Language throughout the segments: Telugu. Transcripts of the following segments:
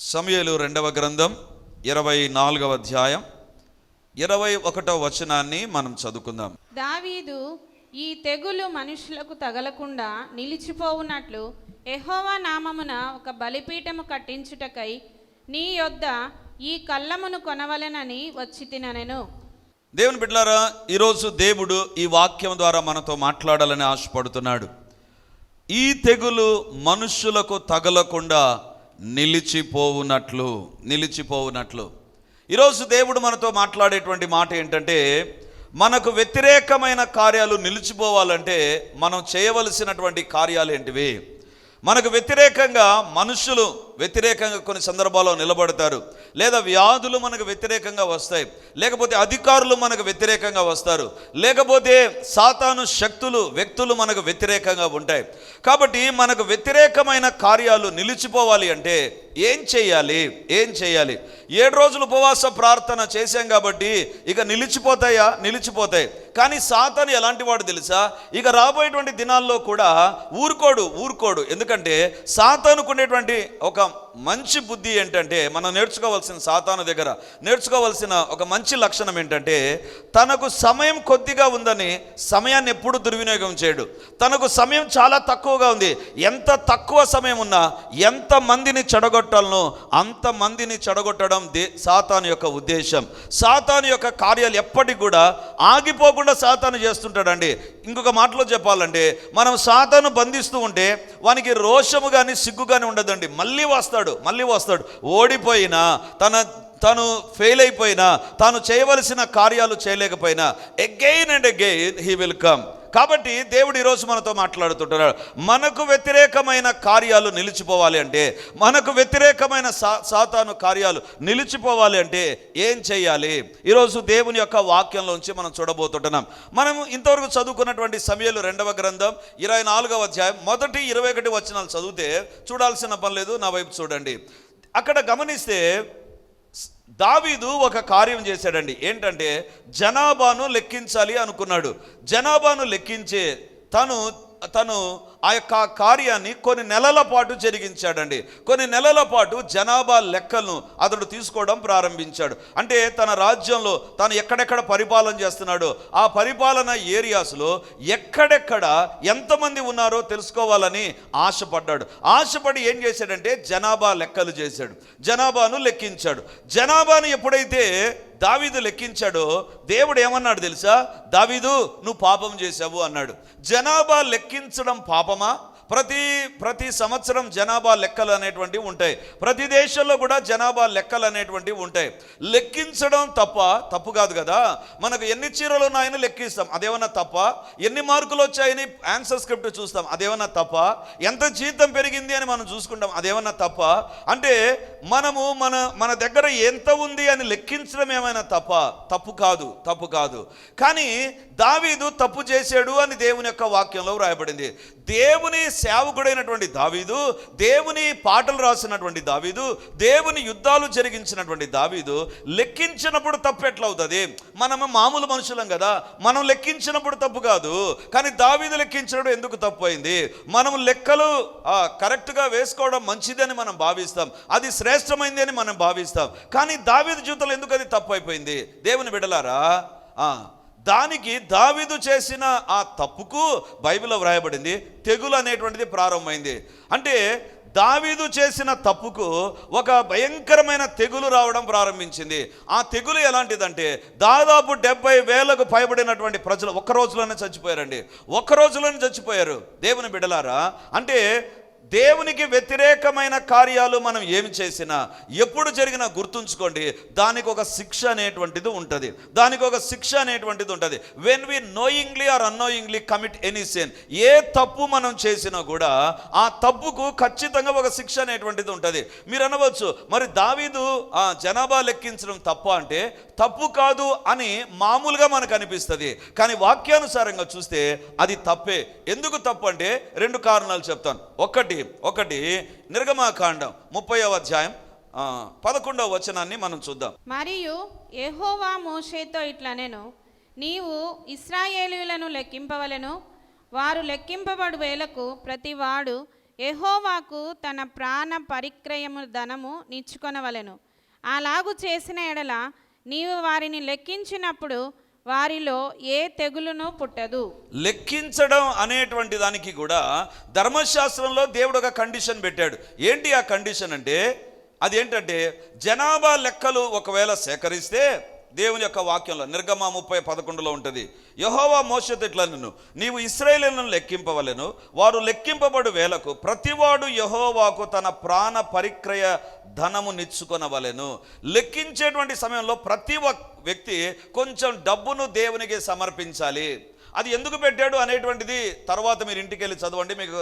సమూయేలు రెండవ గ్రంథం 24వ అధ్యాయం 21వ వచనాన్ని మనం చదువుకుందాం. దావీదు ఈ తెగులు మనుషులకు తగలకుండా నిలిచిపోవునట్లు యెహోవా నామమున ఒక బలిపీఠము కట్టించుటకై నీ యొద్ద ఈ కళ్ళమును కొనవలెనని వచ్చితినెను. దేవుని బిడ్డలారా, ఈరోజు దేవుడు ఈ వాక్యం ద్వారా మనతో మాట్లాడాలని ఆశపడుతున్నాడు. ఈ తెగులు మనుష్యులకు తగలకుండా నిలిచిపోవునట్లు ఈరోజు దేవుడు మనతో మాట్లాడేటువంటి మాట ఏంటంటే, మనకు వ్యతిరేకమైన కార్యాలు నిలిచిపోవాలంటే మనం చేయవలసినటువంటి కార్యాలు ఏంటివి? మనకు వ్యతిరేకంగా మనుషులు వ్యతిరేకంగా కొన్ని సందర్భాల్లో నిలబడతారు, లేదా వ్యాధులు మనకు వ్యతిరేకంగా వస్తాయి, లేకపోతే అధికారులు మనకు వ్యతిరేకంగా వస్తారు, లేకపోతే సాతాను శక్తులు వ్యక్తులు మనకు వ్యతిరేకంగా ఉంటాయి. కాబట్టి మనకు వ్యతిరేకమైన కార్యాలు నిలిచిపోవాలి అంటే ఏం చేయాలి? 7 రోజులు ఉపవాస ప్రార్థన చేశాం కాబట్టి ఇక నిలిచిపోతాయి. కానీ సాతాను ఎలాంటి వాడు తెలుసా? ఇక రాబోయేటువంటి దినాల్లో కూడా ఊరుకోడు. ఎందుకంటే సాతానుకు ఉండేటువంటి ఒక మంచి బుద్ధి ఏంటంటే, మనం సాతాను దగ్గర నేర్చుకోవాల్సిన ఒక మంచి లక్షణం ఏంటంటే, తనకు సమయం కొద్దిగా ఉందని సమయాన్ని ఎప్పుడు దుర్వినియోగం చేయడు. తనకు సమయం చాలా తక్కువగా ఉంది, ఎంత తక్కువ సమయం ఉన్నా ఎంత మందిని చెడగొట్టాలనో అంతమందిని చెడగొట్టడం సాతాను యొక్క ఉద్దేశం. సాతాను యొక్క కార్యాలు ఎప్పటికి కూడా ఆగిపోకుండా సాతాను చేస్తుంటాడండి. ఇంకొక మాటలో చెప్పాలంటే, మనం సాతాను బంధిస్తూ ఉంటే వానికి రోషము కానీ సిగ్గు కానీ ఉండదండి. మళ్ళీ వస్తాడు. ఓడిపోయినా, తను ఫెయిల్ అయిపోయినా, తాను చేయవలసిన కార్యాలు చేయలేకపోయినా again and again he will come. కాబట్టి దేవుడు ఈరోజు మనతో మాట్లాడుతుంటున్నాడు. మనకు వ్యతిరేకమైన కార్యాలు నిలిచిపోవాలి అంటే, మనకు వ్యతిరేకమైన సాతాను కార్యాలు నిలిచిపోవాలి అంటే ఏం చేయాలి? ఈరోజు దేవుని యొక్క వాక్యంలోంచి మనం చూడబోతుంటున్నాం. మనం ఇంతవరకు చదువుకున్నటువంటి సమూయేలు 2వ గ్రంథం 24వ అధ్యాయం 1-21 వచనాలు చదివితే చూడాల్సిన పని లేదు, నా వైపు చూడండి. అక్కడ గమనిస్తే దావీదు ఒక కార్యం చేశాడండి. ఏంటంటే, జనాభాను లెక్కించాలి అనుకున్నాడు. జనాభాను లెక్కించే తను ఆ యొక్క కార్యాన్ని కొన్ని నెలల పాటు జరిగించాడండి. కొన్ని నెలల పాటు జనాభా లెక్కలను అతడు తీసుకోవడం ప్రారంభించాడు. అంటే తన రాజ్యంలో తాను ఎక్కడెక్కడ పరిపాలన చేస్తున్నాడో ఆ పరిపాలన ఏరియాస్లో ఎక్కడెక్కడ ఎంతమంది ఉన్నారో తెలుసుకోవాలని ఆశపడి ఏం చేశాడంటే, జనాభా లెక్కలు చేశాడు, జనాభాను లెక్కించాడు. జనాభాను ఎప్పుడైతే దావీదు లెక్కించాడో దేవుడు ఏమన్నాడు తెలుసా? దావీదు, నువ్వు పాపం చేశావు అన్నాడు. జనాభా లెక్కించడం పాపమా? ప్రతి సంవత్సరం జనాభా లెక్కలు అనేటువంటివి ఉంటాయి. ప్రతి దేశంలో కూడా జనాభా లెక్కలు అనేటువంటివి ఉంటాయి. లెక్కించడం తప్పు కాదు కదా. మనకు ఎన్ని చీరలు ఉన్నాయని లెక్కిస్తాం, అదేమన్నా తప్ప? ఎన్ని మార్కులు వచ్చాయని ఆన్సర్ స్క్రిప్ట్ చూస్తాం, అదేమన్నా తప్ప? ఎంత జీతం పెరిగింది అని మనం చూసుకుంటాం, అదేమన్నా తప్ప? అంటే మనము మన దగ్గర ఎంత ఉంది అని లెక్కించడం ఏమైనా తప్పు కాదు. కానీ దావీదు తప్పు చేశాడు అని దేవుని యొక్క వాక్యంలో వ్రాయబడింది. దేవుని సేవకుడైనటువంటి దావీదు, దేవుని పాటలు రాసినటువంటి దావీదు, దేవుని యుద్ధాలు జరిగించినటువంటి దావీదు లెక్కించినప్పుడు తప్పు ఎట్లా అవుతుంది? మనము మామూలు మనుషులం కదా, మనం లెక్కించినప్పుడు తప్పు కాదు. కానీ దావీదు లెక్కించడం ఎందుకు తప్పు అయింది? మనం లెక్కలు కరెక్ట్గా వేసుకోవడం మంచిదని మనం భావిస్తాం, అది శ్రేష్టమైంది అని మనం భావిస్తాం. కానీ దావీదు జీవితంలో ఎందుకు అది తప్పు అయిపోయింది? దేవుని బిడ్డలారా, దానికి దావీదు చేసిన ఆ తప్పుకు బైబిల్లో వ్రాయబడింది తెగులు అనేటువంటిది ప్రారంభమైంది. అంటే దావీదు చేసిన తప్పుకు ఒక భయంకరమైన తెగులు రావడం ప్రారంభించింది. ఆ తెగులు ఎలాంటిదంటే, దాదాపు 70,000కు పైబడినటువంటి ప్రజలు ఒక్క రోజులోనే చచ్చిపోయారు. దేవుని బిడ్డలారా, అంటే దేవునికి వ్యతిరేకమైన కార్యాలు మనం ఏమి చేసినా ఎప్పుడు జరిగినా గుర్తుంచుకోండి, దానికి ఒక శిక్ష అనేటువంటిది ఉంటుంది. When we knowingly or unknowingly commit any sin, ఏ తప్పు మనం చేసినా కూడా ఆ తప్పుకు ఖచ్చితంగా ఒక శిక్ష అనేటువంటిది ఉంటుంది. మీరు అనవచ్చు, మరి దావీదు జనాభా లెక్కించడం తప్ప అంటే తప్పు కాదు అని మామూలుగా మనకు అనిపిస్తుంది. కానీ వాక్యానుసారంగా చూస్తే అది తప్పే. ఎందుకు తప్పు అంటే 2 కారణాలు చెప్తాను. ఒకటి నిర్గమకాండం 30వ అధ్యాయం 11వ వచనాన్ని మనం చూద్దాం. మరియు యెహోవా మోషేతో ఇట్లనెను, నీవు ఇశ్రాయేలీయులను లెక్కింపవలెను. వారు లెక్కింపబడు వేలకు ప్రతివాడు యెహోవాకు తన ప్రాణ పరిక్రయము ధనము నిచ్చుకొనవలెను. అలాగు చేసిన ఎడల నీవు వారిని లెక్కించినప్పుడు వారిలో ఏ తెగులును పుట్టదు. లెక్కించడం అనేటువంటి దానికి కూడా ధర్మశాస్త్రంలో దేవుడు ఒక కండిషన్ పెట్టాడు. ఏంటి ఆ కండిషన్ అంటే, అది ఏంటంటే జనాభా లెక్కలు ఒకవేళ సేకరిస్తే దేవుని యొక్క వాక్యంలో నిర్గమ 30:11 ఉంటుంది. యెహోవా మోషేతో ఇట్లా నీవు ఇశ్రాయేలులను లెక్కింపవలెను, వారు లెక్కింపబడు వేలకు ప్రతివాడు యెహోవాకు తన ప్రాణ పరిక్రయ ధనము నిచ్చుకొనవలెను. లెక్కించేటువంటి సమయంలో ప్రతి వ్యక్తి కొంచెం డబ్బును దేవునికి సమర్పించాలి. అది ఎందుకు పెట్టాడు అనేటువంటిది తర్వాత మీరు ఇంటికి వెళ్ళి చదవండి, మీకు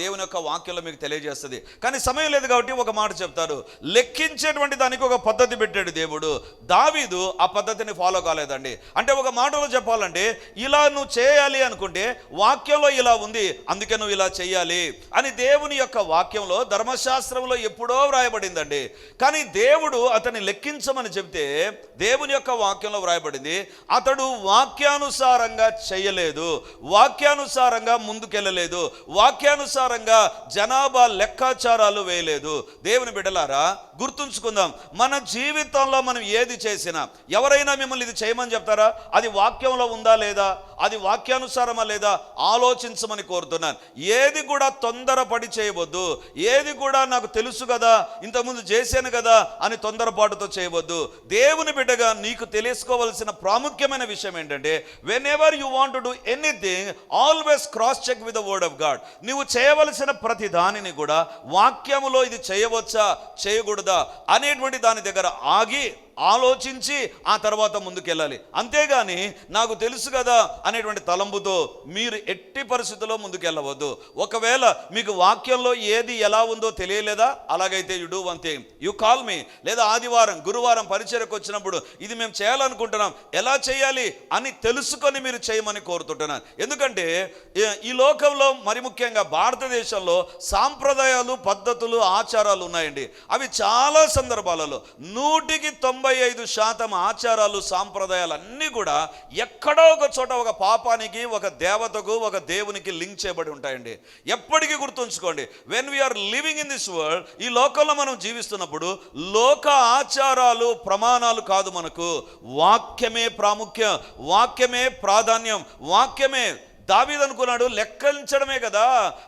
దేవుని యొక్క వాక్యంలో మీకు తెలియజేస్తుంది. కానీ సమయం లేదు కాబట్టి ఒక మాట చెప్తారు. లెక్కించేటువంటి దానికి ఒక పద్ధతి పెట్టాడు దేవుడు. దావీదు ఆ పద్ధతిని ఫాలో కాలేదండి. అంటే ఒక మాటలో చెప్పాలంటే, ఇలా నువ్వు చేయాలి అనుకుంటే వాక్యంలో ఇలా ఉంది, అందుకే నువ్వు ఇలా చేయాలి అని దేవుని యొక్క వాక్యంలో ధర్మశాస్త్రంలో ఎప్పుడో వ్రాయబడిందండి. కానీ దేవుడు అతన్ని లెక్కించమని చెప్తే దేవుని యొక్క వాక్యంలో వ్రాయబడింది, అతడు వాక్యానుసారంగా చేయలేదు, వాక్యానుసారంగా ముందుకెళ్ళలేదు, వాక్యానుసారంగా జనాభా లెక్కాచారాలు వేయలేదు. దేవుని బిడ్డలారా గుర్తుంచుకుందాం, మన జీవితంలో మనం ఏది చేసినా ఎవరైనా మిమ్మల్ని ఇది చేయమని చెప్తారా, అది వాక్యంలో ఉందా లేదా, అది వాక్యానుసారమా లేదా ఆలోచించమని కోరుతున్నాను. ఏది కూడా తొందరపడి చేయవద్దు. ఏది కూడా నాకు తెలుసు కదా, ఇంతకుముందు చేశాను కదా అని తొందరపాటుతో చేయవద్దు. దేవుని బిడ్డగా నీకు తెలుసుకోవలసిన ప్రాముఖ్యమైన విషయం ఏంటంటే, whenever you want to do anything always cross check with the word of God. నువ్వు చేయవలసిన ప్రతి దానిని కూడా వాక్యములో ఇది చేయవచ్చా చేయకూడదా అనేటువంటి దాని దగ్గర ఆగి ఆలోచించి ఆ తర్వాత ముందుకెళ్ళాలి. అంతేగాని నాకు తెలుసు కదా అనేటువంటి తలంపుతో మీరు ఎట్టి పరిస్థితుల్లో ముందుకెళ్ళవద్దు. ఒకవేళ మీకు వాక్యంలో ఏది ఎలా ఉందో తెలియలేదా, అలాగైతే you do one thing, you call me, లేదా ఆదివారం గురువారం పరిచర్యకు వచ్చినప్పుడు ఇది మేము చేయాలనుకుంటున్నాం, ఎలా చేయాలి అని తెలుసుకొని మీరు చేయమని కోరుతుంటున్నాను. ఎందుకంటే ఈ లోకంలో మరి ముఖ్యంగా భారతదేశంలో సాంప్రదాయాలు, పద్ధతులు, ఆచారాలు ఉన్నాయండి. అవి చాలా సందర్భాలలో 100% ఆచారాలు, సాంప్రదాయాలు అన్నీ కూడా ఎక్కడో ఒక చోట ఒక పాపానికి, ఒక దేవతకు, ఒక దేవునికి లింక్ చేయబడి ఉంటాయండి. ఎప్పటికీ గుర్తుంచుకోండి, when we are living in this world, ఈ లోకంలో మనం జీవిస్తున్నప్పుడు లోక ఆచారాలు, ప్రమాణాలు కాదు, మనకు వాక్యమే ప్రాముఖ్యం, వాక్యమే ప్రాధాన్యం, వాక్యమే. దావీదు అనుకున్నాడు లెక్కించడమే కదా,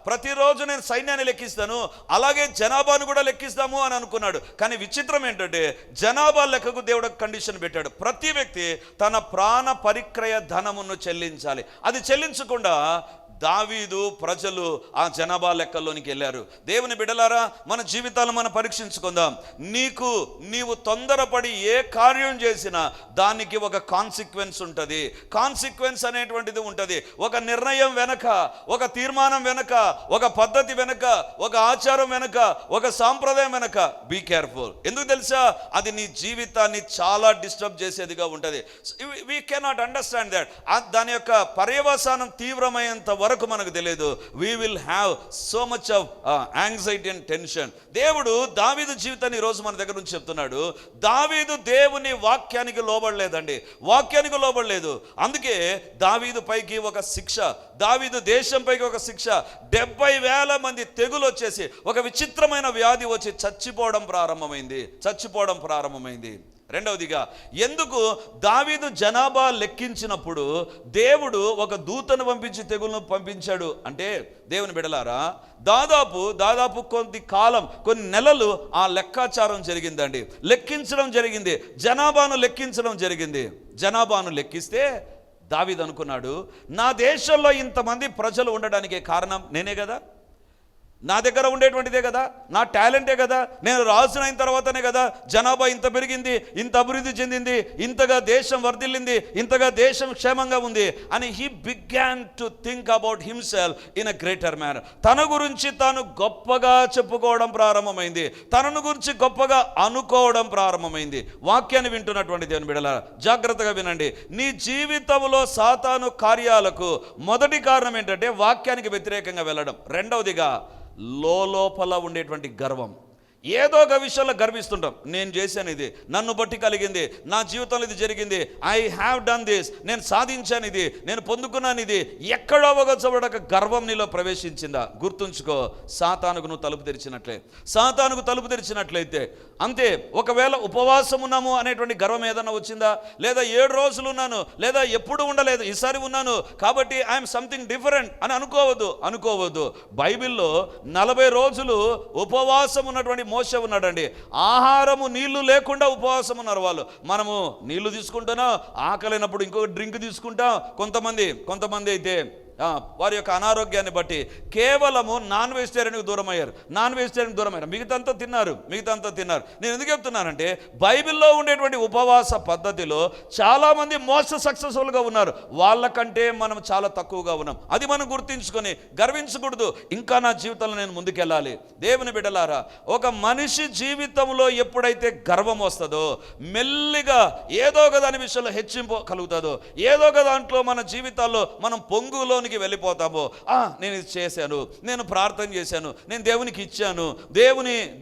ప్రతిరోజు నేను సైన్యాన్ని లెక్కిస్తాను, అలాగే జనాభాను కూడా లెక్కిస్తాము అని అనుకున్నాడు. కానీ విచిత్రం ఏంటంటే జనాభా లెక్కకు దేవుడు కండిషన్ పెట్టాడు. ప్రతి వ్యక్తి తన ప్రాణ పరిక్రయ ధనమును చెల్లించాలి. అది చెల్లించకుండా దావీదు ప్రజలు ఆ జనాభా లెక్కల్లోనికి వెళ్ళారు. దేవుని బిడ్డలారా, మన జీవితాలను మనం పరీక్షించుకుందాం. నీవు తొందరపడి ఏ కార్యం చేసినా దానికి ఒక కాన్సిక్వెన్స్ ఉంటుంది. కాన్సిక్వెన్స్ అనేటువంటిది ఉంటుంది. ఒక నిర్ణయం వెనక, ఒక తీర్మానం వెనక, ఒక పద్ధతి వెనక, ఒక ఆచారం వెనక, ఒక సాంప్రదాయం వెనక. Be careful. ఎందుకు తెలుసా, అది నీ జీవితాన్ని చాలా డిస్టర్బ్ చేసేదిగా ఉంటుంది. We cannot understand that. దాని యొక్క పర్యవసానం తీవ్రమైనంత వరకు మనకు తెలియదు. We will have so much of anxiety and tension. దేవుడు దావీదు జీవితాన్ని ఈరోజు మన దగ్గర నుంచి చెప్తున్నాడు. దావీదు దేవుని వాక్యానికి లోబడలేదండి, వాక్యానికి లోబడలేదు. అందుకే దావీదు పైకి ఒక శిక్ష, దావీదు దేశం పైకి ఒక శిక్ష, 70,000 మంది తెగులు వచ్చేసి ఒక విచిత్రమైన వ్యాధి వచ్చి చచ్చిపోవడం ప్రారంభమైంది. రెండవదిగా, ఎందుకు దావీదు జనాభా లెక్కించినప్పుడు దేవుడు ఒక దూతను పంపించి తెగులను పంపించాడు అంటే, దేవుని బిడలారా, దాదాపు కొద్ది కాలం, కొన్ని నెలలు ఆ లెక్కాచారం జరిగిందండి, లెక్కించడం జరిగింది, జనాభాను లెక్కించడం జరిగింది. జనాభాను లెక్కిస్తే దావీదు అనుకున్నాడు, నా దేశంలో ఇంతమంది ప్రజలు ఉండడానికి కారణం నేనే కదా, నా దగ్గర ఉండేటువంటిదే కదా, నా టాలెంటే కదా, నేను రాజున అయిన తర్వాతనే కదా జనాభా ఇంత పెరిగింది, ఇంత అభివృద్ధి చెందింది, ఇంతగా దేశం వర్ధిల్లింది, ఇంతగా దేశం క్షేమంగా ఉంది అని he began to think about himself in a greater manner. తన గురించి తాను గొప్పగా చెప్పుకోవడం ప్రారంభమైంది, తనను గురించి గొప్పగా అనుకోవడం ప్రారంభమైంది. వాక్యాన్ని వింటున్నటువంటి దేవుని బిడ్డలారా జాగ్రత్తగా వినండి. నీ జీవితంలో సాతాను కార్యాలకు మొదటి కారణం ఏంటంటే వాక్యానికి వ్యతిరేకంగా వెళ్ళడం. రెండవదిగా లోపల ఉండేటువంటి గర్వం. ఏదో ఒక విషయంలో గర్విస్తుంటాం. నేను చేశాను ఇది, నన్ను బట్టి కలిగింది, నా జీవితంలో ఇది జరిగింది, ఐ హ్యావ్ డన్ దిస్, నేను సాధించాను ఇది, నేను పొందుకున్నాను ఇది. ఎక్కడో ఒక చోట గర్వం నీలో ప్రవేశించిందా? గుర్తుంచుకో, సాతానుకు నువ్వు తలుపు తెరిచినట్లే. సాతానుకు తలుపు తెరిచినట్లయితే అంతే. ఒకవేళ ఉపవాసం ఉన్నాము అనేటువంటి గర్వం ఏదన్నా వచ్చిందా? లేదా 7 రోజులు ఉన్నాను, లేదా ఎప్పుడు ఉండలేదు, ఈసారి ఉన్నాను కాబట్టి ఐఎమ్ సంథింగ్ డిఫరెంట్ అని అనుకోవద్దు. బైబిల్లో 40 రోజులు ఉపవాసం ఉన్నటువంటి మోషే ఉన్నాడండి. ఆహారము నీళ్లు లేకుండా ఉపవాసం ఉన్నారు వాళ్ళు. మనము నీళ్లు తీసుకుంటున్నాం, ఆకలినప్పుడు ఇంకొక డ్రింక్ తీసుకుంటాం. కొంతమంది అయితే వారి యొక్క అనారోగ్యాన్ని బట్టి కేవలము నాన్ వెజిటేరియన్కి దూరం అయ్యారు. మిగతాంతా తిన్నారు. నేను ఎందుకు చెప్తున్నానంటే బైబిల్లో ఉండేటువంటి ఉపవాస పద్ధతిలో చాలామంది మోస్ట్ సక్సెస్ఫుల్గా ఉన్నారు. వాళ్ళకంటే మనం చాలా తక్కువగా ఉన్నాం. అది మనం గుర్తించుకొని గర్వించకూడదు. ఇంకా నా జీవితంలో నేను ముందుకెళ్ళాలి. దేవుని బిడ్డలారా, ఒక మనిషి జీవితంలో ఎప్పుడైతే గర్వం వస్తుందో, మెల్లిగా ఏదో ఒక దాని విషయంలో హెచ్చింపు కలుగుతుందో, ఏదో ఒక దాంట్లో మన జీవితాల్లో మనం పొంగులోని వెళ్ళిపోతాము. నేను ఇది చేశాను, నేను ప్రార్థన చేశాను, నేను దేవునికి ఇచ్చాను,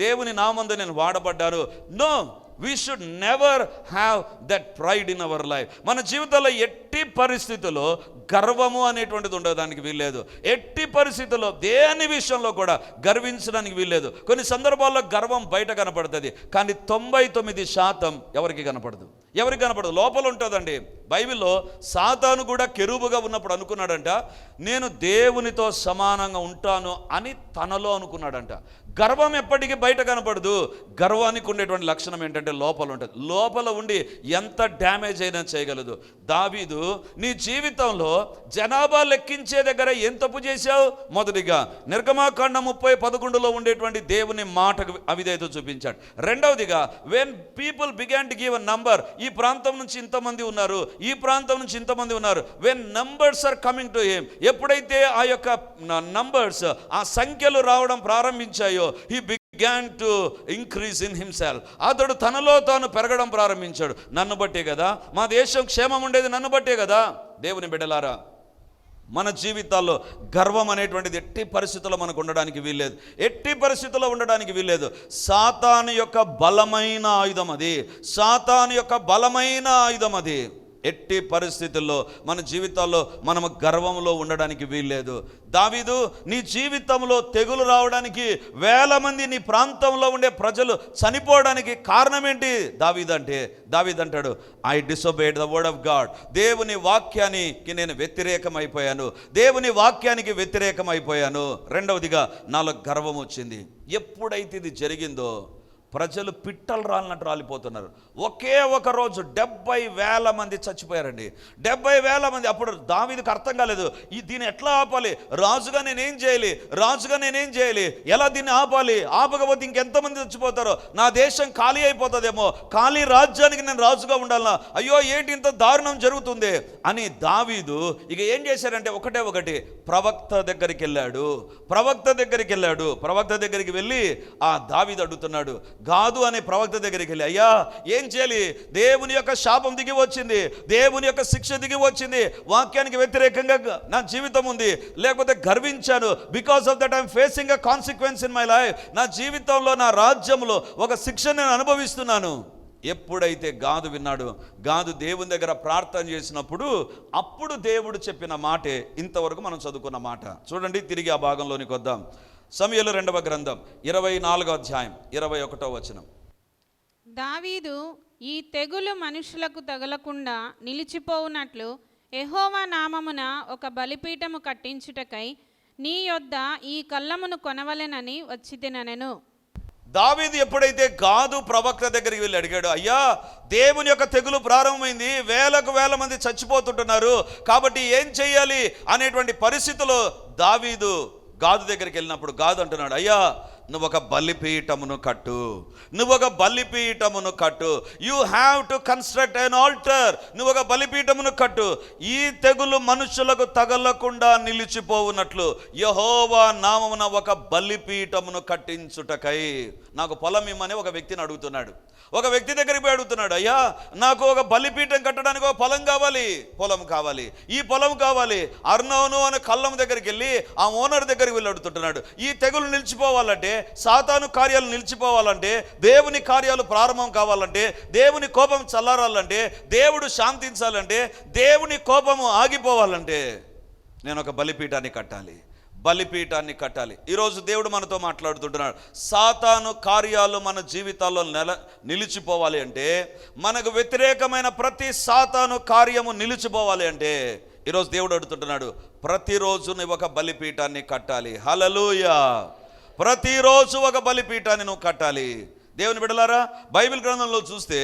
దేవుని నామందు నేను వాడబడ్డాను. No, we should never have that pride in our life. మన జీవితంలో ఎట్టి పరిస్థితుల్లో గర్వము అనేటువంటిది ఉండడానికి వీల్లేదు. ఎట్టి పరిస్థితుల్లో దేని విషయంలో కూడా గర్వించడానికి వీల్లేదు. కొన్ని సందర్భాల్లో గర్వం బయట కనపడుతుంది, కానీ 99% ఎవరికి కనపడదు. లోపల ఉంటుందండి. బైబిల్లో సాతాను కూడా కెరూబుగా ఉన్నప్పుడు అనుకున్నాడంట, నేను దేవునితో సమానంగా ఉంటాను అని తనలో అనుకున్నాడంట. గర్వం ఎప్పటికీ బయట కనపడదు. గర్వానికి ఉండేటువంటి లక్షణం ఏంటంటే లోపల ఉంటుంది. లోపల ఉండి ఎంత డ్యామేజ్ అయినా చేయగలదు. దావీదు, నీ జీవితంలో జనాభా లెక్కించే దగ్గర ఏం తప్పు చేశావు? మొదటిగా నిర్గమాకాండం 30:11 ఉండేటువంటి దేవుని మాటకు అవిధేయత చూపించాడు. రెండవదిగా, when people began to give a number, ఈ ప్రాంతం నుంచి ఇంతమంది ఉన్నారు, ఈ ప్రాంతం నుంచి ఇంతమంది ఉన్నారు, when numbers are coming to him, ఎప్పుడైతే ఆ యొక్క నంబర్స్, ఆ సంఖ్యలు రావడం ప్రారంభించాయో, he began to increase in himself. అతడు తనలో తాను పెరగడం ప్రారంభించాడు. నన్ను బట్టే కదా మా దేశం క్షేమం ఉండేది, నన్ను బట్టే కదా. దేవుని బిడ్డలారా, మన జీవితాల్లో గర్వం అనేటువంటిది ఎట్టి పరిస్థితుల్లో మనకు ఉండడానికి వీల్లేదు. సాతాను యొక్క బలమైన ఆయుధం అది. ఎట్టి పరిస్థితుల్లో మన జీవితాల్లో మనము గర్వంలో ఉండడానికి వీల్లేదు. దావీదు, నీ జీవితంలో తెగులు రావడానికి, 1000 మంది నీ ప్రాంతంలో ఉండే ప్రజలు చనిపోవడానికి కారణం ఏంటి? దావీదు అంటాడు, I disobeyed the word of God. దేవుని వాక్యానికి నేను వ్యతిరేకమైపోయాను. రెండవదిగా, నాలో గర్వం వచ్చింది. ఎప్పుడైతే ఇది జరిగిందో ప్రజలు పిట్టలు రాలినట్టు రాలిపోతున్నారు. ఒకే ఒక రోజు 70,000 మంది చచ్చిపోయారండి. 70,000 మంది. అప్పుడు దావీదుకు అర్థం కాలేదు, దీన్ని ఎట్లా ఆపాలి? రాజుగా నేనేం చేయాలి? ఎలా దీన్ని ఆపకపోతే ఇంకెంతమంది చచ్చిపోతారో, నా దేశం ఖాళీ అయిపోతుందేమో, ఖాళీ రాజ్యానికి నేను రాజుగా ఉండాలనా? అయ్యో, ఏంటి ఇంత దారుణం జరుగుతుంది అని దావీదు ఇక ఏం చేశారంటే ఒకటి ప్రవక్త దగ్గరికి వెళ్ళాడు. ప్రవక్త దగ్గరికి వెళ్ళి ఆ దావీదు అడుగుతున్నాడు. గాదు అనే ప్రవక్త దగ్గరికి వెళ్ళి, అయ్యా ఏం చేయాలి? దేవుని యొక్క శాపం దిగి వచ్చింది, దేవుని యొక్క శిక్ష దిగి వచ్చింది, వాక్యానికి వ్యతిరేకంగా నా జీవితం ఉంది, లేకపోతే గర్వించాను, because of that I'm facing a consequence in my life. నా జీవితంలో, నా రాజ్యంలో ఒక శిక్ష నేను అనుభవిస్తున్నాను. ఎప్పుడైతే గాదు విన్నాడు, గాదు దేవుని దగ్గర ప్రార్థన చేసినప్పుడు అప్పుడు దేవుడు చెప్పిన మాటే ఇంతవరకు మనం చదువుకున్న మాట. చూడండి, తిరిగి ఆ భాగంలోనికి వద్దాం. సమూయేలు 2వ గ్రంథం 24వ అధ్యాయం 21వ వచనం. దావీదు, ఈ తెగులు మనుషులకు తగలకుండా నిలిచిపోవునట్లు యెహోవా నామమున ఒక బలిపీఠము కట్టించుటకై నీ యొద్ద ఈ కళ్ళమును కొనవలెనని వచ్చితినెను. దావీదు ఎప్పుడైతే గాదు ప్రవక్త దగ్గరికి వెళ్ళి అడిగాడు, అయ్యా దేవుని యొక్క తెగులు ప్రారంభమైంది, 1000 మంది చచ్చిపోతుంటున్నారు, కాబట్టి ఏం చెయ్యాలి అనేటువంటి పరిస్థితిలో దావీదు గాదు దగ్గరికి వెళ్ళినప్పుడు గాదు అంటున్నాడు, అయ్యా నువ్వు ఒక బలిపీఠమును కట్టు. You have to construct an altar. నువ్వు ఒక బలిపీఠమును కట్టు. ఈ తెగులు మనుషులకు తగలకుండా నిలిచిపోవునట్లు యెహోవా నామమున ఒక బలిపీఠమును కట్టించుటకై. నాకు పొలం ఇమ్మని ఒక వ్యక్తిని అడుగుతున్నాడు. ఒక వ్యక్తి దగ్గరికి పోయి అడుగుతున్నాడు, అయ్యా నాకు ఒక బలిపీఠం కట్టడానికి ఒక పొలం కావాలి, ఈ పొలం కావాలి. అర్నోను అనే కళ్ళం దగ్గరికి వెళ్ళి ఆ ఓనర్ దగ్గరికి వెళ్ళి అడుగుతుంటున్నాడు, ఈ తెగులు నిలిచిపోవాలంటే సాతాను కార్యాలు నిలిచిపోవాలంటే, దేవుని కార్యాలు ప్రారంభం కావాలంటే, దేవుని కోపం చల్లారాలంటే, దేవుడు శాంతించాలంటే, దేవుని కోపము ఆగిపోవాలంటే నేను ఒక బలిపీఠాన్ని కట్టాలి, బలిపీఠాన్ని కట్టాలి. ఈరోజు దేవుడు మనతో మాట్లాడుతుంటున్నాడు. సాతాను కార్యాలు మన జీవితాల్లో నిలిచిపోవాలి అంటే, మనకు వ్యతిరేకమైన ప్రతి సాతాను కార్యము నిలిచిపోవాలి అంటే, ఈరోజు దేవుడు అడుగుతుంటున్నాడు, ప్రతిరోజు నువ్వు ఒక బలిపీఠాన్ని కట్టాలి. హల్లెలూయా. ప్రతిరోజు ఒక బలిపీఠాన్ని నువ్వు కట్టాలి. దేవుని బిడ్డలారా, బైబిల్ గ్రంథంలో చూస్తే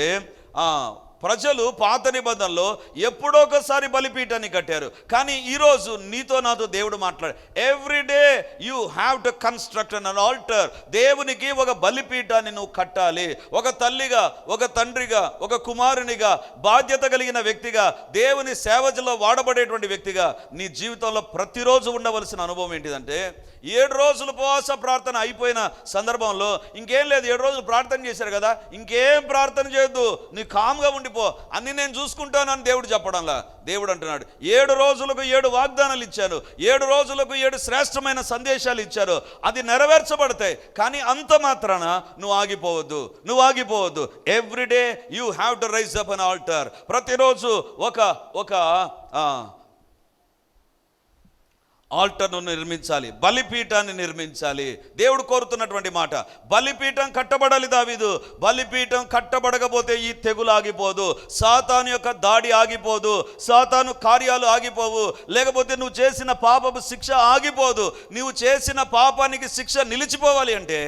ప్రజలు పాత నిబంధనలో ఎప్పుడో ఒకసారి బలిపీఠాన్ని కట్టారు. కానీ ఈరోజు నీతో నాతో దేవుడు మాట్లాడు, everyday you have to construct an alter. దేవునికి ఒక బలిపీఠాన్ని నువ్వు కట్టాలి. ఒక తల్లిగా, ఒక తండ్రిగా, ఒక కుమారునిగా, బాధ్యత కలిగిన వ్యక్తిగా, దేవుని సేవలో వాడబడేటువంటి వ్యక్తిగా నీ జీవితంలో ప్రతిరోజు ఉండవలసిన అనుభవం ఏంటిదంటే, 7 రోజులు ఉపవాస ప్రార్థన అయిపోయిన సందర్భంలో ఇంకేం లేదు, 7 రోజులు ప్రార్థన చేశారు కదా, ఇంకేం ప్రార్థన చేయొద్దు, నీ కామ్గా ఉండిపో, అన్ని నేను చూసుకుంటానని దేవుడు చెప్పడంలా. దేవుడు అంటున్నాడు, 7 రోజులకు 7 వాగ్దానాలు ఇచ్చాను, 7 రోజులకు 7 శ్రేష్టమైన సందేశాలు ఇచ్చారు, అది నెరవేర్చబడతాయి. కానీ అంత మాత్రాన నువ్వు ఆగిపోవద్దు. Every day you have to rise up an altar. ప్రతిరోజు ఒక ఆల్టర్ను నిర్మించాలి, బలిపీఠాన్ని నిర్మించాలి. దేవుడు కోరుతున్నటువంటి మాట, బలిపీఠం కట్టబడాలి. దావీదు, బలిపీఠం కట్టబడకపోతే ఈ తెగులు ఆగిపోదు, సాతాను యొక్క దాడి ఆగిపోదు, సాతాను కార్యాలు ఆగిపోవు, లేకపోతే నువ్వు చేసిన పాపపు శిక్ష ఆగిపోదు. నువ్వు చేసిన పాపానికి శిక్ష నిలిచిపోవాలి అంటే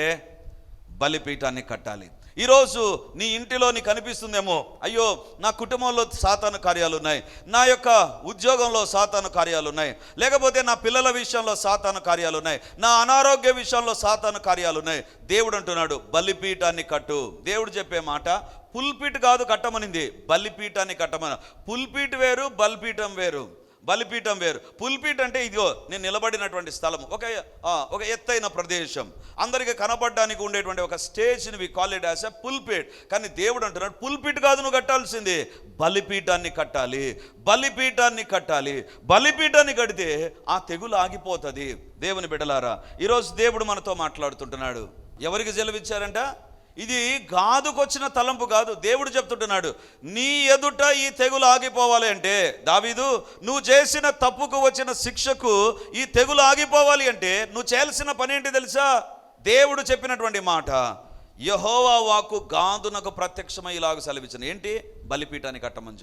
బలిపీఠాన్ని కట్టాలి. ఈరోజు నీ ఇంటిలో నీకు అనిపిస్తుందేమో, అయ్యో నా కుటుంబంలో సాతాను కార్యాలు ఉన్నాయి, నా యొక్క ఉద్యోగంలో సాతాను కార్యాలు ఉన్నాయి, లేకపోతే నా పిల్లల విషయంలో సాతాను కార్యాలు ఉన్నాయి, నా అనారోగ్య విషయంలో సాతాను కార్యాలు ఉన్నాయి. దేవుడు అంటున్నాడు, బలిపీఠాన్ని కట్టు. దేవుడు చెప్పే మాట, పుల్పిట్ కాదు కట్టమనింది, బలిపీఠాన్ని కట్టమని. పుల్పిట్ వేరు, బలిపీఠం వేరు. బలిపీఠం వేరు. పుల్పిట్ అంటే ఇదిగో నేను నిలబడినటువంటి స్థలం, ఒక ఎత్తైన ప్రదేశం, అందరికీ కనపడడానికి ఉండేటువంటి ఒక స్టేజ్ని we call it as a pulpit. కానీ దేవుడు అంటున్నాడు, పుల్పిట్ కాదు నువ్వు కట్టాల్సింది, బలిపీఠాన్ని కట్టాలి. బలిపీఠాన్ని కడితే ఆ తెగులు ఆగిపోతుంది. దేవుని బిడ్డలారా, ఈరోజు దేవుడు మనతో మాట్లాడుతుంటున్నాడు. ఎవరికి జలవిచ్చారంట? ఇది గాదుకొచ్చిన తలంపు కాదు. దేవుడు చెప్తుంటున్నాడు, నీ ఎదుట ఈ తెగులు ఆగిపోవాలి అంటే, దావీదు నువ్వు చేసిన తప్పుకు వచ్చిన శిక్షకు ఈ తెగులు ఆగిపోవాలి అంటే నువ్వు చేయాల్సిన పని ఏంటి తెలుసా? దేవుడు చెప్పినటువంటి మాట, యెహోవా వాక్కు గాదునకు ప్రత్యక్షమై ఇలాగ సెలవిచ్చాను. ఏంటి? బలిపీఠాన్ని కట్టమని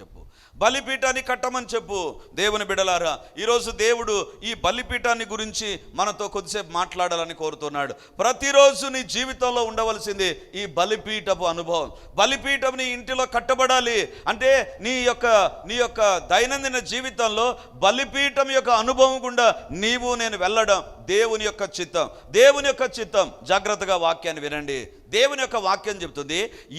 చెప్పు. దేవుని బిడ్డలారా, ఈరోజు దేవుడు ఈ బలిపీఠాన్ని గురించి మనతో కొద్దిసేపు మాట్లాడాలని కోరుతున్నాడు. ప్రతిరోజు నీ జీవితంలో ఉండవలసింది ఈ బలిపీఠపు అనుభవం. బలిపీఠం నీ ఇంటిలో కట్టబడాలి అంటే నీ యొక్క దైనందిన జీవితంలో బలిపీఠం యొక్క అనుభవం గుండా నేను వెళ్ళడం దేవుని యొక్క చిత్తం. జాగ్రత్తగా వాక్యాన్ని వినండి. దేవుని యొక్క వాక్యం చెప్తుంది,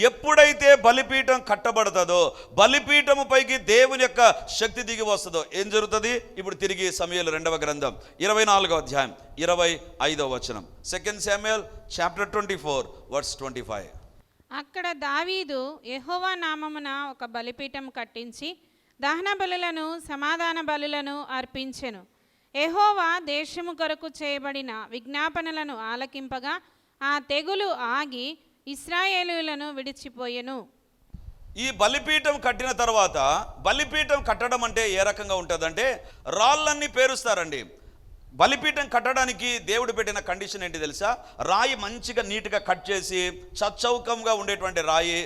ఎప్పుడైతే బలిపీఠం కట్టబడుతుందో, బలిపీఠము పైకి దేవుని యొక్క శక్తి దిగి వస్తుందో ఏం జరుగుతుంది? ఇప్పుడు తిరిగి సమూయేలు 2వ గ్రంథం 24వ అధ్యాయం 25వ వచనం. 2 Samuel chapter 24 verse 25. అక్కడ దావీదు యెహోవా నామమున ఒక బలిపీఠం కట్టించి దహన బలులను సమాధాన బలులను అర్పించెను. యెహోవా దేశము కొరకు చేయబడిన విజ్ఞాపనలను ఆలకింపగా ఆ తెగులు ఆగి ఇశ్రాయేలీయులను విడిచిపోయెను. ఈ బలిపీఠం కట్టిన తర్వాత, బలిపీఠం కట్టడం అంటే ఏ రకంగా ఉంటుందంటే, రాళ్ళన్నీ పేరుస్తారండి. బలిపీఠం కట్టడానికి దేవుడు పెట్టిన కండిషన్ ఏంటి తెలుసా? రాయి మంచిగా నీట్గా కట్ చేసి చచ్చౌకంగా ఉండేటువంటి రాయి,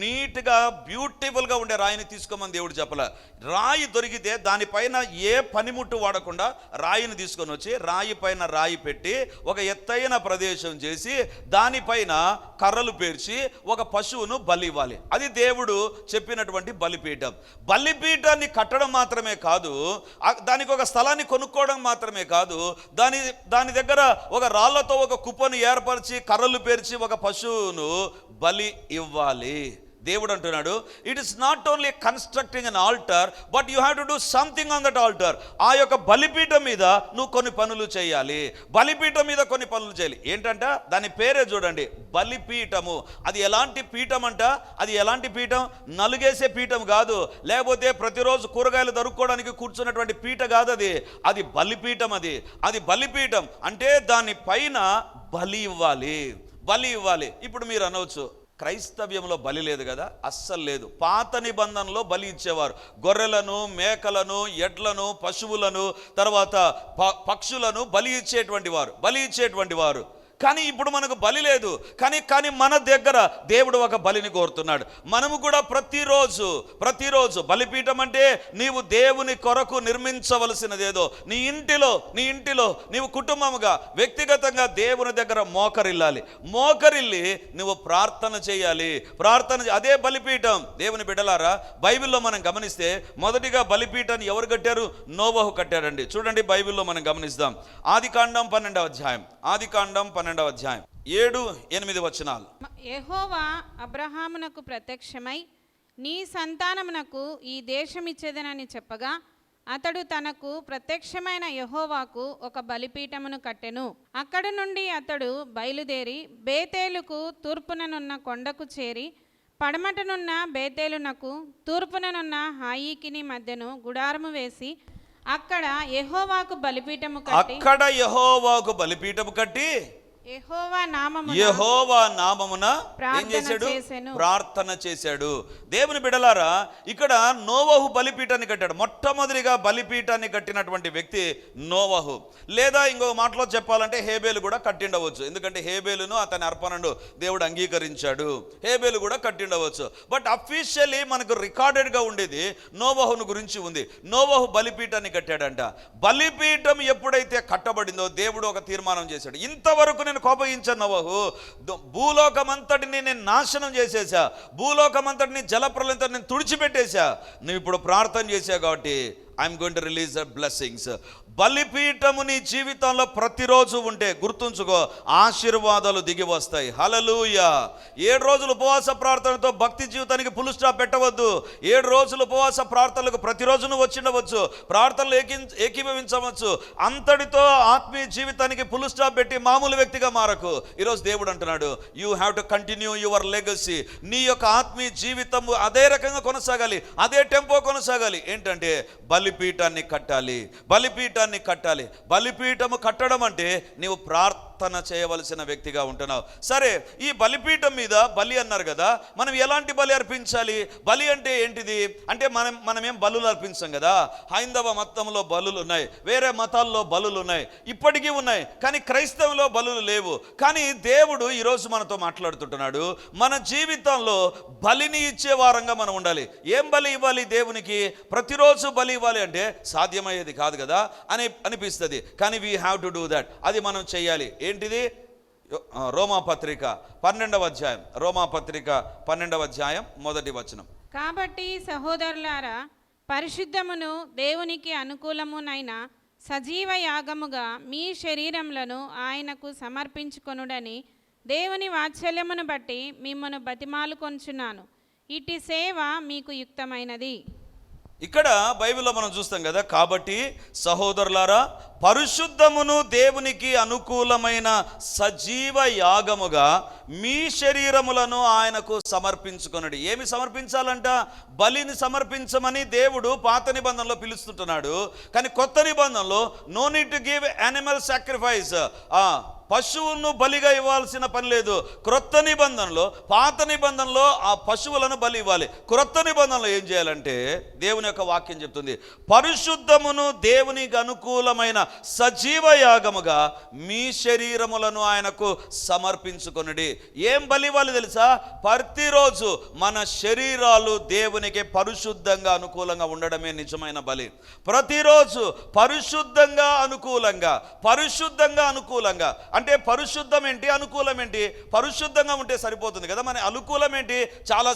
నీట్గా బ్యూటిఫుల్గా ఉండే రాయిని తీసుకోమని దేవుడు చెప్పలే. రాయి దొరికితే దానిపైన ఏ పనిముట్టు వాడకుండా రాయిని తీసుకొని వచ్చి రాయి పైన రాయి పెట్టి ఒక ఎత్తైన ప్రదేశం చేసి దానిపైన కర్రలు పేర్చి ఒక పశువును బలి ఇవ్వాలి. అది దేవుడు చెప్పినటువంటి బలిపీఠం. బలిపీఠాన్ని కట్టడం మాత్రమే కాదు, దానికి ఒక స్థలాన్ని కొనుక్కోవడం మాత్రమే కాదు, దాని దగ్గర ఒక రాళ్లతో ఒక కుప్పను ఏర్పరిచి కర్రలు పేర్చి ఒక పశువును బలి ఇవ్వాలి. దేవుడు అంటున్నాడు, it is not only constructing an altar, but you have to do something on that altar. ఆ యొక్క బలిపీఠం మీద నువ్వు కొన్ని పనులు చేయాలి. బలిపీఠం మీద కొన్ని పనులు చేయాలి. ఏంటంట, దాని పేరే చూడండి, బలిపీఠము. అది ఎలాంటి పీఠం అంట? అది ఎలాంటి పీఠం? నలుగేసే పీఠం కాదు, లేకపోతే ప్రతిరోజు కూరగాయలు దొరుకుకోవడానికి కూర్చున్నటువంటి పీఠ కాదు. అది బలిపీఠం. అది బలిపీఠం అంటే దాని పైన బలి ఇవ్వాలి. ఇప్పుడు మీరు అనవచ్చు, క్రైస్తవ్యంలో బలి లేదు కదా? అస్సలు లేదు. పాత నిబంధనలో బలి ఇచ్చేవారు. గొర్రెలను, మేకలను, ఎడ్లను, పశువులను, తర్వాత పక్షులను బలి ఇచ్చేటువంటి వారు. కానీ ఇప్పుడు మనకు బలి లేదు. కానీ మన దగ్గర దేవుడు ఒక బలిని కోరుతున్నాడు. మనము కూడా ప్రతిరోజు బలిపీఠం అంటే నీవు దేవుని కొరకు నిర్మించవలసినదేదో నీ ఇంటిలో నీవు కుటుంబముగా, వ్యక్తిగతంగా దేవుని దగ్గర మోకరిల్లి నువ్వు ప్రార్థన చేయాలి. అదే బలిపీఠం. దేవుని బిడ్డలారా, బైబిల్లో మనం గమనిస్తే మొదటిగా బలిపీఠాన్ని ఎవరు కట్టారు? నోవహు కట్టాడండి. చూడండి, బైబిల్లో మనం గమనిస్తాం. ఆదికాండం 12వ అధ్యాయం 7-8 వచనాలు. యెహోవా అబ్రహామునకు ప్రత్యక్షమై, నీ సంతానమునకు ఈ దేశమిచ్చేదనని చెప్పగా, అతడు తనకు ప్రత్యక్షమైన యెహోవాకు ఒక బలిపీఠమును కట్టెను. అక్కడి నుండి అతడు బయలుదేరి బేతేలుకు తూర్పుననున్న కొండకు చేరి, పడమటనున్న బేతేలునకు తూర్పుననున్న హాయికిని మధ్యను గుడారము వేసి అక్కడ యెహోవాకు బలిపీఠము కట్టి యెహోవా నామమున ఏం చేశాడు? ప్రార్థన చేశాడు. దేవుని బిడలారా, ఇక్కడ నోవహు బలిపీఠాన్ని కట్టాడు. మొట్టమొదటిగా బలిపీఠాన్ని కట్టినటువంటి వ్యక్తి నోవహు. లేదా ఇంకొక మాటలో చెప్పాలంటే హేబేలు కూడా కట్టిండవచ్చు. ఎందుకంటే హేబేలును అతని అర్పణను దేవుడు అంగీకరించాడు. హేబేలు కూడా కట్టిండవచ్చు. బట్ అఫీషియల్లీ మనకు రికార్డెడ్గా ఉండేది నోవహును గురించి ఉంది. నోవహు బలిపీఠాన్ని కట్టాడంట. బలిపీఠం ఎప్పుడైతే కట్టబడిందో దేవుడు ఒక తీర్మానం చేశాడు. ఇంతవరకు నేను కోపగించాను నోవహు, భూలోకమంతటిని నేను నాశనం చేసేసా, భూలోకమంతటిని జలప్రలయంతో నేను తుడిచిపెట్టేశా. నువ్వు ఇప్పుడు ప్రార్థన చేశావు కాబట్టి I'm going to release the blessings. బలిపీఠము నీ జీవితంలో ప్రతిరోజు ఉంటే గుర్తుంచుకో, ఆశీర్వాదాలు దిగి వస్తాయి. హల్లెలూయా. 7 రోజులు ఉపవాస ప్రార్థనతో భక్తి జీవితానికి ఫుల్ స్టాప్ పెట్టవద్దు. 7 రోజులు ఉపవాస ప్రార్థనలకు ప్రతిరోజు నువ్వు వచ్చిండవచ్చు, ప్రార్థనలు ఏకీభవించవచ్చు. అంతటితో ఆత్మీయ జీవితానికి ఫుల్ స్టాప్ పెట్టి మామూలు వ్యక్తిగా మారకు. ఈరోజు దేవుడు అంటున్నాడు, you have to continue your legacy. నీ యొక్క ఆత్మీయ జీవితం అదే రకంగా కొనసాగాలి, అదే టెంపో కొనసాగాలి. ఏంటంటే బలిపీఠాన్ని కట్టాలి. బలిపీఠము కట్టడం అంటే నీవు ప్రార్థన చేయవలసిన వ్యక్తిగా ఉంటున్నావు. సరే, ఈ బలిపీఠం మీద బలి అన్నారు కదా, మనం ఎలాంటి బలి అర్పించాలి? బలి అంటే ఏంటిది అంటే మనమేం బలులు అర్పించాం కదా. హైందవ మతంలో బలులు ఉన్నాయి, వేరే మతాల్లో బలులు ఉన్నాయి, ఇప్పటికీ ఉన్నాయి. కానీ క్రైస్తవంలో బలులు లేవు. కానీ దేవుడు ఈరోజు మనతో మాట్లాడుతుంటున్నాడు, మన జీవితంలో బలిని ఇచ్చే వారంగా మనం ఉండాలి. ఏం బలి ఇవ్వాలి దేవునికి? ప్రతిరోజు బలి ఇవ్వాలి అంటే సాధ్యమయ్యేది కాదు కదా అని అనిపిస్తుంది. కానీ we have to do that. అది మనం చేయాలి. ఏంటిది? రోమాపత్రిక 12వ అధ్యాయం 1వ వచనం. కాబట్టి సహోదరులారా, పరిశుద్ధమును దేవునికి అనుకూలమునైన సజీవ యాగముగా మీ శరీరములను ఆయనకు సమర్పించుకొనుడని దేవుని వాత్సల్యమును బట్టి మిమ్మను బతిమాలుకొంచున్నాను. ఇట్టి సేవ మీకు యుక్తమైనది. ఇక్కడ బైబిల్లో మనం చూస్తాం కదా, కాబట్టి సహోదరులారా, పరిశుద్ధమును దేవునికి అనుకూలమైన సజీవ యాగముగా మీ శరీరములను ఆయనకు సమర్పించుకొనుడి. ఏమి సమర్పించాలంట? బలిని సమర్పించమని దేవుడు పాత నిబంధనలో పిలుస్తుంటున్నాడు. కానీ కొత్త నిబంధనలో no need to give animal sacrifice, పశువులను బలిగా ఇవ్వాల్సిన పని లేదు. క్రొత్త నిబంధనలో, పాత నిబంధనలో ఆ పశువులను బలి ఇవ్వాలి. క్రొత్త నిబంధనలో ఏం చేయాలంటే దేవుని యొక్క వాక్యం చెప్తుంది, పరిశుద్ధమును దేవునికి అనుకూలమైన సజీవ యాగముగా మీ శరీరములను ఆయనకు సమర్పించుకొనుడి. ఏం బలి ఇవ్వాలి తెలుసా? ప్రతిరోజు మన శరీరాలు దేవునికి పరిశుద్ధంగా అనుకూలంగా ఉండడమే నిజమైన బలి. ప్రతిరోజు పరిశుద్ధంగా అనుకూలంగా అంటే పరిశుద్ధం ఏంటి, అనుకూలం ఏంటి? పరిశుద్ధంగా ఉంటే సరిపోతుంది కదా. మన అనుకూలం ఏంటి? చాలా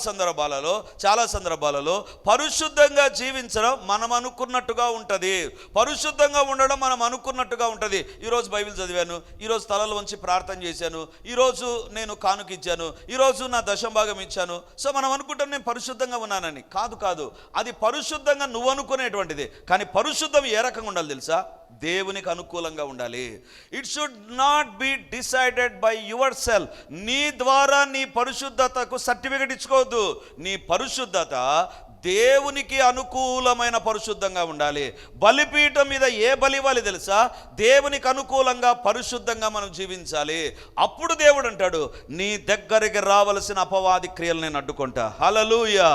సందర్భాలలో పరిశుద్ధంగా జీవించడం మనం అనుకున్నట్టుగా ఉంటుంది, పరిశుద్ధంగా ఉండడం మనం అనుకున్నట్టుగా ఉంటుంది. ఈరోజు బైబిల్ చదివాను, ఈరోజు తలలు వంచి ప్రార్థన చేశాను, ఈరోజు నేను కానుక ఇచ్చాను, ఈరోజు నా దశంభాగం ఇచ్చాను. సో మనం అనుకుంటాం నేను పరిశుద్ధంగా ఉన్నానని. కాదు, అది పరిశుద్ధంగా నువ్వు అనుకునేటువంటిది. కానీ పరిశుద్ధం ఏ రకంగా ఉండాలి తెలుసా? దేవునికి అనుకూలంగా ఉండాలి. It should not be decided by your self. నీ ద్వారా నీ పరిశుద్ధతకు సర్టిఫికెట్ ఇచ్చుకోవద్దు. నీ పరిశుద్ధత దేవునికి అనుకూలమైన పరిశుద్ధంగా ఉండాలి. బలిపీఠం మీద ఏ బలి ఇవ్వాలి తెలుసా? దేవునికి అనుకూలంగా పరిశుద్ధంగా మనం జీవించాలి. అప్పుడు దేవుడు అంటాడు, నీ దగ్గరికి రావలసిన అపవాది క్రియలు నేను అడ్డుకుంటా. హల్లెలూయా.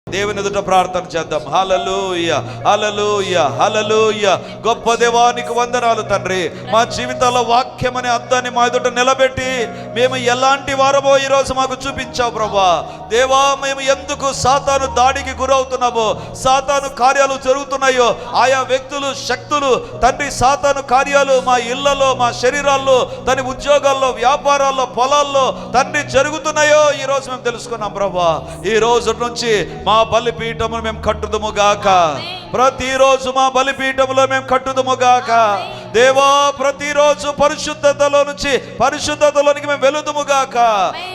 దేవుని ఎదుట ప్రార్థన చేద్దాం. హల్లెలూయా, హల్లెలూయా, హల్లెలూయా. గొప్ప దేవానికి వందనాలు తండ్రి. మా జీవితాల్లో వాక్యం అనే అద్దాన్ని మా ఎదుట నిలబెట్టి మేము ఎలాంటి వారమో ఈరోజు మాకు చూపించావు ప్రభువా. దేవా, మేము ఎందుకు సాతాను దాడికి గురవుతున్నామో, సాతాను కార్యాలు జరుగుతున్నాయో, ఆయా వ్యక్తులు, శక్తులు తండ్రి, సాతాను కార్యాలు మా ఇళ్లలో, మా శరీరాల్లో, తన ఉద్యోగాల్లో, వ్యాపారాల్లో, పొలాల్లో తండ్రి జరుగుతున్నాయో ఈరోజు మేము తెలుసుకున్నాం ప్రభువా. ఈ రోజు నుంచి మా బలిపీఠమును మేము కట్టుదుముగాక. ప్రతిరోజు మా బలిపీఠములో మేము కట్టుదుముగాక. దేవా, ప్రతిరోజు పరిశుద్ధతలో నుంచి పరిశుద్ధతలోనికి మేము వెలుదుముగాక.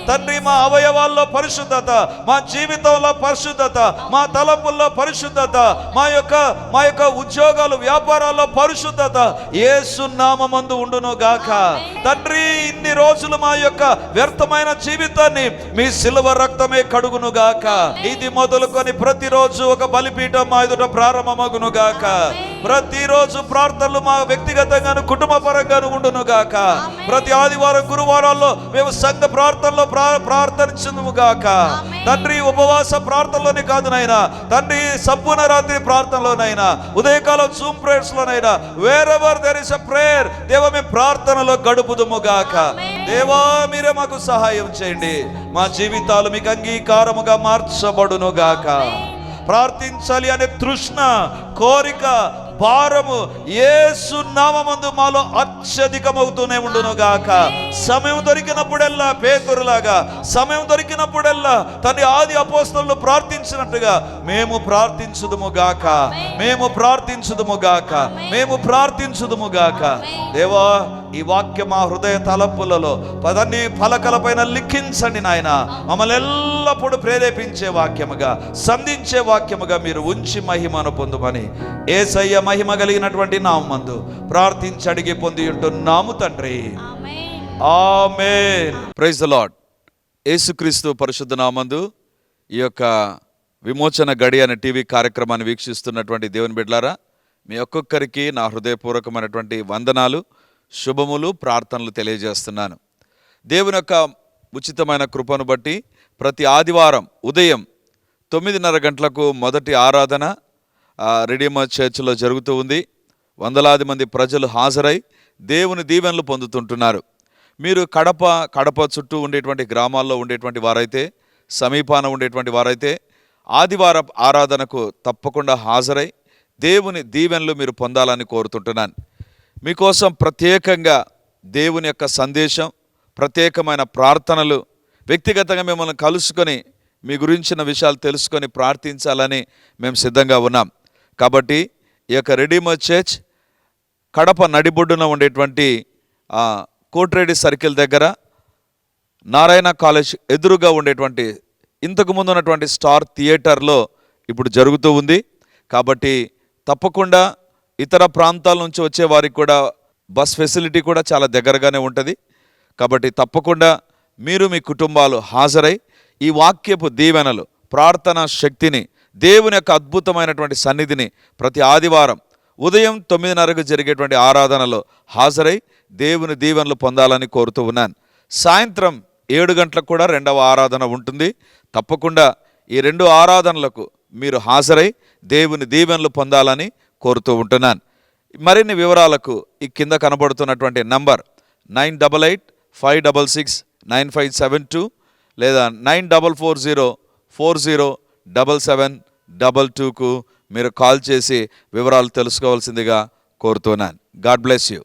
తండ్రి, మా అవయవాల్లో పరిశుద్ధత, మా జీవితంలో పరిశుద్ధత, మా తలంపుల్లో పరిశుద్ధత, మా యొక్క ఉద్యోగాలు, వ్యాపారాల్లో పరిశుద్ధత యేసు నామమందు ఉండునుగాక. తండ్రి, ఇన్ని రోజులు మా యొక్క వ్యర్థమైన జీవితాన్ని మీ సిలువ రక్తమే కడుగునుగాక. ఇది మొదలుకొని ప్రతిరోజు ఒక బలిపీఠం మా ఎదుట ప్రారంభమగునుగాక. ప్రతిరోజు ప్రార్థనలు మా వ్యక్తిగతంగాను కుటుంబ పరంగాను ఉండునుగాక. ప్రతి ఆదివారం, గురువారాల్లో మేము సంఘ ప్రార్థనలో ప్రార్థించునుగాక. తండ్రి, ఉపవాస ప్రార్థనలోనే కాదు నైనా తండ్రి, సంపూర్ణ రాత్రి ప్రార్థనలోనైనా, ఉదయకాలం జూమ్ ప్రేయర్స్ లోనైనా, wherever there is a prayer, దేవా మేము ప్రార్థనలో గడుపుదుముగాక. దేవా, మీరే మాకు సహాయం చేయండి. మా జీవితాలు మీకు అంగీకారముగా మార్చబడునుగాక. ప్రార్థించాలి అనే తృష్ణ, కోరిక, భారము యేసు నామమందు మాలో అత్యధికమవుతూనే ఉండునుగాక. సమయం దొరికినప్పుడల్లా పేతురులాగా, సమయం దొరికినప్పుడల్లా తన ఆది అపోస్తలులు ప్రార్థించినట్టుగా మేము ప్రార్థించుదుముగాక, మేము ప్రార్థించుదుముగాక, మేము ప్రార్థించుదుముగాక. దేవా, ఈ వాక్యం మా హృదయ తలపులలో పదాన్ని పలకల పైన లిఖించండి నాయన. మమ్మల్ని ఎల్లప్పుడూ ప్రేరేపించే వాక్యముగా, సంధించే వాక్యముగా మీరు ఉంచి మహిమను పొందుమని యేసయ్య మహిమ కలిగినటువంటి నామమందు ప్రార్థించి అడిగి పొంది ఉంటున్నాము తండ్రి. ఆమేన్. Praise the Lord. యేసుక్రీస్తు పరిశుద్ధ నామమందు ఈ యొక్క విమోచన గడి అనే టీవీ కార్యక్రమాన్ని వీక్షిస్తున్నటువంటి దేవుని బిడ్డలారా, మీ ఒక్కొక్కరికి నా హృదయపూర్వకమైనటువంటి వందనాలు, శుభములు, ప్రార్థనలు తెలియజేస్తున్నాను. దేవుని యొక్క ఉచితమైన కృపను బట్టి ప్రతి ఆదివారం ఉదయం 9:30 గంటలకు మొదటి ఆరాధన రెడీమర్ చర్చ్లో జరుగుతూ ఉంది. వందలాది మంది ప్రజలు హాజరై దేవుని దీవెనలు పొందుతుంటున్నారు. మీరు కడప చుట్టూ ఉండేటువంటి గ్రామాల్లో ఉండేటువంటి వారైతే, సమీపాన ఉండేటువంటి వారైతే ఆదివారం ఆరాధనకు తప్పకుండా హాజరై దేవుని దీవెనలు మీరు పొందాలని కోరుతుంటున్నాను. మీకోసం ప్రత్యేకంగా దేవుని యొక్క సందేశం, ప్రత్యేకమైన ప్రార్థనలు, వ్యక్తిగతంగా మిమ్మల్ని కలుసుకొని మీ గురించిన విషయాలు తెలుసుకొని ప్రార్థించాలని మేము సిద్ధంగా ఉన్నాం. కాబట్టి ఈ యొక్క రెడీమర్ చర్చ్ కడప నడిబొడ్డున ఉండేటువంటి కోటిరెడ్డి సర్కిల్ దగ్గర నారాయణ కాలేజ్ ఎదురుగా ఉండేటువంటి ఇంతకుముందు ఉన్నటువంటి స్టార్ థియేటర్లో ఇప్పుడు జరుగుతూ ఉంది. కాబట్టి తప్పకుండా ఇతర ప్రాంతాల నుంచి వచ్చే వారికి కూడా బస్ ఫెసిలిటీ కూడా చాలా దగ్గరగానే ఉంటుంది. కాబట్టి తప్పకుండా మీరు మీ కుటుంబాలు హాజరై ఈ వాక్యపు దీవెనలు, ప్రార్థనా శక్తిని, దేవుని యొక్క అద్భుతమైనటువంటి సన్నిధిని ప్రతి ఆదివారం ఉదయం 9:30కు జరిగేటువంటి ఆరాధనలో హాజరై దేవుని దీవెనలు పొందాలని కోరుతూ ఉన్నాను. సాయంత్రం 7 గంటలకు కూడా 2వ ఆరాధన ఉంటుంది. తప్పకుండా ఈ 2 ఆరాధనలకు మీరు హాజరై దేవుని దీవెనలు పొందాలని కోరుతూ ఉంటున్నాను. మరిన్ని వివరాలకు ఈ కింద కనబడుతున్నటువంటి నంబర్ 9885669572 లేదా 9440407722కు మీరు కాల్ చేసి వివరాలు తెలుసుకోవాల్సిందిగా కోరుతున్నాను. God bless you.